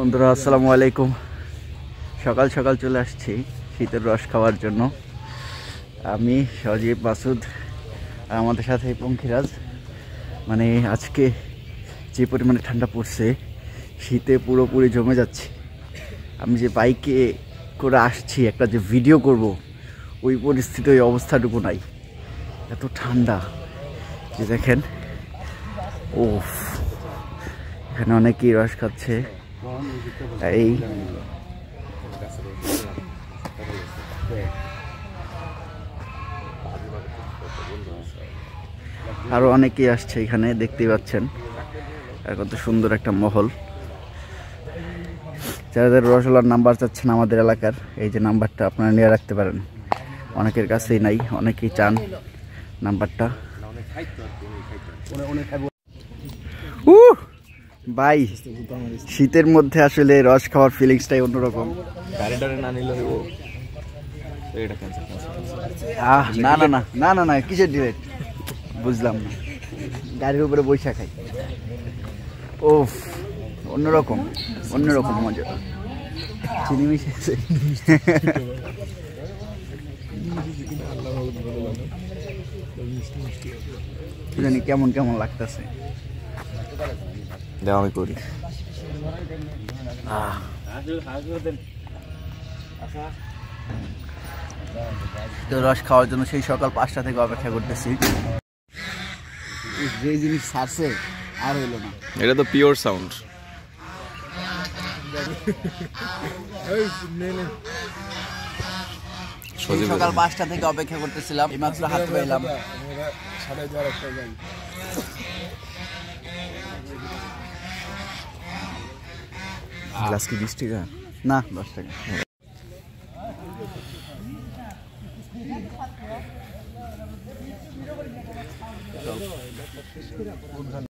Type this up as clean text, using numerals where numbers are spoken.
বন্ধুরা আসসালামু আলাইকুম। সকাল সকাল চলে আসছি শীতের রস খাওয়ার জন্য। আমি সজীব, মাসুদ আর আমাদের সাথে পঙ্খিরাজ। মানে আজকে যে পরিমাণে ঠান্ডা পড়ছে, শীতে পুরোপুরি জমে যাচ্ছে। আমি যে বাইকে করে আসছি, একটা যে ভিডিও করব, ওই পরিস্থিতি, ওই অবস্থাটুকু নাই, এত ঠান্ডা। যে দেখেন, ওফ, এখানে অনেকেই রস খাচ্ছে। এই আরো অনেকেই আসছে এখানে, দেখতেই পাচ্ছেন। আর কত সুন্দর একটা মহল। যাদের রসগোল্লার নাম্বার চাচ্ছেন আমাদের এলাকার, এই যে নাম্বারটা আপনারা নিয়ে রাখতে পারেন। অনেকের কাছেই নাই, অনেকেই চান নাম্বারটা। ভাই, শীতের মধ্যে আসলে রস খাওয়ার ফিলিংসটাই অন্যরকম। না না না না না না, কিসের ডিলেট বুঝলাম না। গাড়ির উপরে বৈশা খাই। ও, অন্যরকম অন্যরকম মজা। চিনি মিশিয়েছে। জানি কেমন কেমন লাগতেছে, আমি করি। রস খাওয়ার জন্য সেই সকাল 5টা থেকে অপেক্ষা করতেছি। যে জিনিস ছাড়ছে আর হইলো না। এটা তো পিওর সাউন্ড। সকাল 5টা থেকে অপেক্ষা করতেছিলাম, এইমাত্র হাত পাইলাম। গ্লাস কি 20 টাকা? না, 10 টাকা।